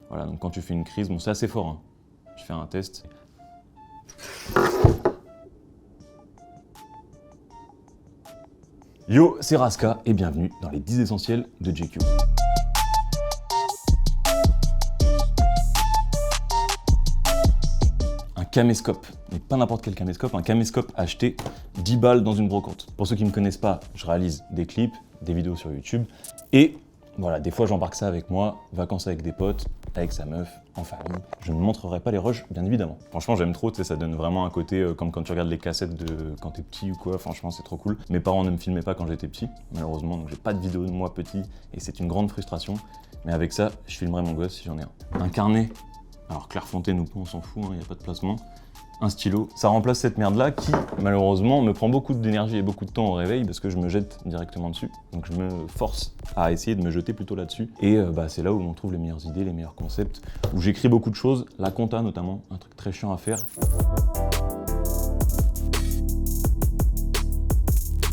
Voilà, donc quand tu fais une crise, bon c'est assez fort, hein. Je fais un test. Yo, c'est Raska et bienvenue dans les 10 essentiels de JQ. Un caméscope, mais pas n'importe quel caméscope, un caméscope acheté 10 balles dans une brocante. Pour ceux qui ne me connaissent pas, je réalise des clips, des vidéos sur YouTube et voilà, des fois j'embarque ça avec moi, vacances avec des potes, avec sa meuf, en famille. Je ne montrerai pas les rushs, bien évidemment. Franchement, j'aime trop, tu sais, ça donne vraiment un côté comme quand tu regardes les cassettes de quand t'es petit ou quoi, franchement, c'est trop cool. Mes parents ne me filmaient pas quand j'étais petit, malheureusement, donc j'ai pas de vidéo de moi petit et c'est une grande frustration. Mais avec ça, je filmerai mon gosse si j'en ai un. Un carnet, alors Clairefontaine ou pas, on s'en fout, il n'y a pas de placement. Un stylo, ça remplace cette merde-là qui, malheureusement, me prend beaucoup d'énergie et beaucoup de temps au réveil parce que je me jette directement dessus. Donc je me force à essayer de me jeter plutôt là-dessus. Et c'est là où on trouve les meilleures idées, les meilleurs concepts, où j'écris beaucoup de choses, la compta notamment, un truc très chiant à faire.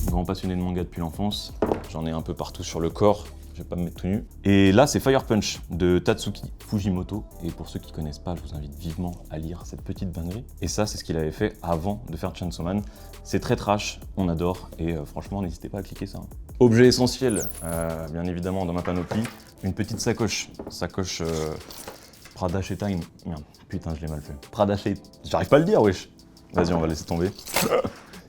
Grand passionné de manga depuis l'enfance, j'en ai un peu partout sur le corps. Je vais pas me mettre tout nu. Et là, c'est Fire Punch de Tatsuki Fujimoto. Et pour ceux qui connaissent pas, je vous invite vivement à lire cette petite dinguerie. Et ça, c'est ce qu'il avait fait avant de faire Chainsaw Man. C'est très trash, on adore. Et franchement, n'hésitez pas à cliquer ça. Objet essentiel, bien évidemment, dans ma panoplie, une petite sacoche. Sacoche Prada chez Time. Merde, putain, je l'ai mal fait. Prada chez... J'arrive pas à le dire, wesh. Vas-y, on va laisser tomber.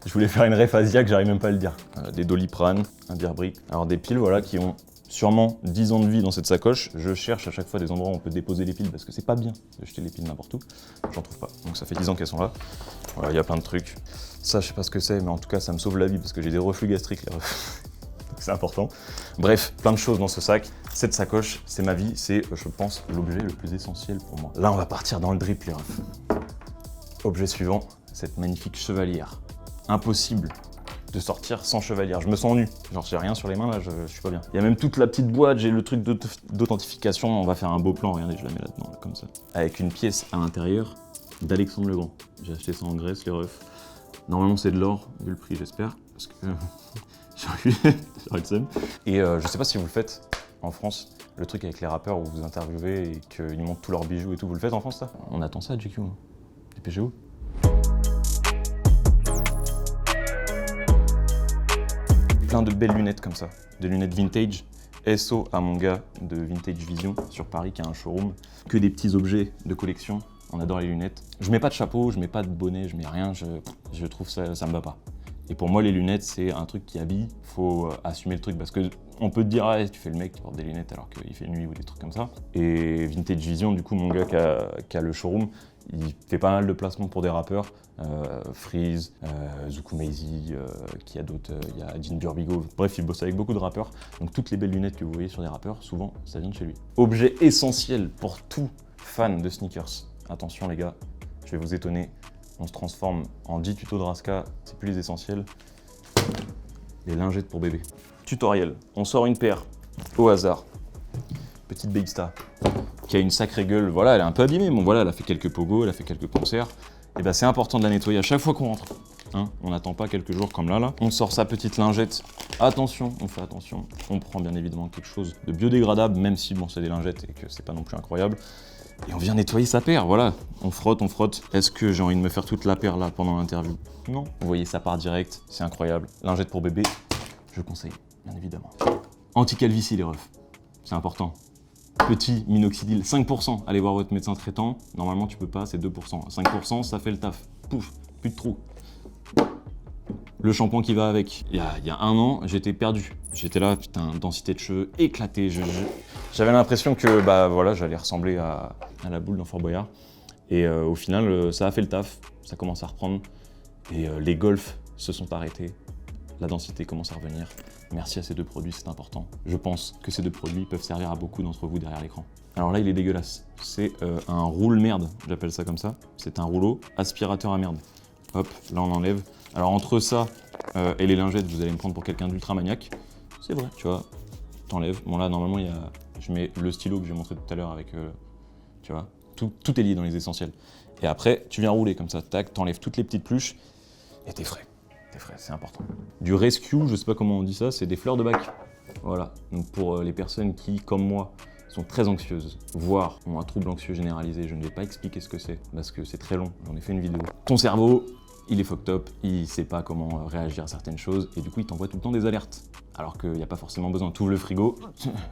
Je voulais faire une ref asiatique, j'arrive même pas à le dire. Des Doliprane, un beer brick. Alors des piles, voilà, qui ont sûrement 10 ans de vie dans cette sacoche. Je cherche à chaque fois des endroits où on peut déposer les piles parce que c'est pas bien de jeter les piles n'importe où. J'en trouve pas. Donc ça fait 10 ans qu'elles sont là. Voilà, il y a plein de trucs. Ça, je sais pas ce que c'est, mais en tout cas, ça me sauve la vie parce que j'ai des reflux gastriques, les reflux. Donc c'est important. Bref, plein de choses dans ce sac. Cette sacoche, c'est ma vie. C'est, je pense, l'objet le plus essentiel pour moi. Là, on va partir dans le drip, les refs. Objet suivant, cette magnifique chevalière. Impossible de sortir sans chevalière. Je me sens nu. Genre, j'ai rien sur les mains, là, je suis pas bien. Il y a même toute la petite boîte, j'ai le truc d'authentification. On va faire un beau plan, regardez, je la mets là-dedans, là, comme ça. Avec une pièce à l'intérieur d'Alexandre le Grand. J'ai acheté ça en Grèce, les refs. Normalement, c'est de l'or, vu le prix, j'espère, parce que j'aurais eu le seum. Et je sais pas si vous le faites en France, le truc avec les rappeurs où vous interviewez et qu'ils montrent tous leurs bijoux et tout. Vous le faites en France, ça? On attend ça, JQ. Dépêchez-vous. Plein de belles lunettes comme ça, des lunettes vintage. SO à mon gars de Vintage Vision sur Paris qui a un showroom. Que des petits objets de collection, on adore les lunettes. Je mets pas de chapeau, je mets pas de bonnet, je mets rien, je trouve ça me va pas. Et pour moi les lunettes c'est un truc qui habille, faut assumer le truc parce que on peut te dire ah, tu fais le mec qui porte des lunettes alors qu'il fait nuit ou des trucs comme ça. Et Vintage Vision du coup mon gars qui a le showroom, il fait pas mal de placements pour des rappeurs, Freeze, Zuku Maizy, qui a d'autres, il y a Ginger Bigo, bref il bosse avec beaucoup de rappeurs, donc toutes les belles lunettes que vous voyez sur des rappeurs, souvent ça vient de chez lui. Objet essentiel pour tout fan de sneakers, attention les gars, je vais vous étonner, on se transforme en 10 tutos de Raska, c'est plus les essentiels, les lingettes pour bébé. Tutoriel, on sort une paire au hasard, petite Babesta, qui a une sacrée gueule, voilà, elle est un peu abîmée, bon voilà, elle a fait quelques pogos, elle a fait quelques concerts, et ben c'est important de la nettoyer à chaque fois qu'on rentre. Hein, on n'attend pas quelques jours comme là. On sort sa petite lingette, attention, on fait attention, on prend bien évidemment quelque chose de biodégradable, même si bon c'est des lingettes et que c'est pas non plus incroyable, et on vient nettoyer sa paire, voilà, on frotte, on frotte. Est-ce que j'ai envie de me faire toute la paire là pendant l'interview? Non. Vous voyez, ça part direct, c'est incroyable. Lingette pour bébé, je conseille, bien évidemment. Anti-calvitie les refs, c'est important. Petit minoxidil, 5%, allez voir votre médecin traitant, normalement tu peux pas, c'est 2%. 5%, ça fait le taf, pouf, plus de trous. Le shampoing qui va avec. Il y a un an, j'étais perdu. J'étais là, putain, densité de cheveux éclatée. J'avais l'impression que bah voilà, j'allais ressembler à la boule dans Fort Boyard. Et au final, ça a fait le taf, ça commence à reprendre. Et les golfs se sont arrêtés. La densité commence à revenir. Merci à ces deux produits, c'est important. Je pense que ces deux produits peuvent servir à beaucoup d'entre vous derrière l'écran. Alors là, il est dégueulasse. C'est un roule-merde, j'appelle ça comme ça. C'est un rouleau aspirateur à merde. Hop, là on enlève. Alors entre ça et les lingettes, vous allez me prendre pour quelqu'un d'ultra maniaque. C'est vrai, tu vois, t'enlèves. Bon là, normalement, je mets le stylo que j'ai montré tout à l'heure avec, tu vois, tout est lié dans les essentiels. Et après, tu viens rouler comme ça, tac, t'enlèves toutes les petites pluches et t'es frais. T'es frais, c'est important. Du rescue, je sais pas comment on dit ça, c'est des fleurs de bac. Voilà, donc pour les personnes qui, comme moi, sont très anxieuses, voire ont un trouble anxieux généralisé. Je ne vais pas expliquer ce que c'est, parce que c'est très long, j'en ai fait une vidéo. Ton cerveau, il est fucked up, il sait pas comment réagir à certaines choses, et du coup il t'envoie tout le temps des alertes. Alors qu'il n'y a pas forcément besoin. Tu ouvres le frigo,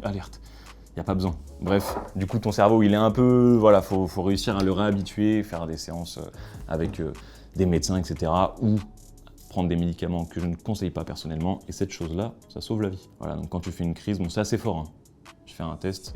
alerte. Il n'y a pas besoin. Bref, du coup ton cerveau il est un peu... Voilà, faut réussir à le réhabituer, faire des séances avec des médecins, etc. ou prendre des médicaments que je ne conseille pas personnellement, et cette chose-là, ça sauve la vie. Voilà, donc quand tu fais une crise, bon c'est assez fort, hein. Je fais un test,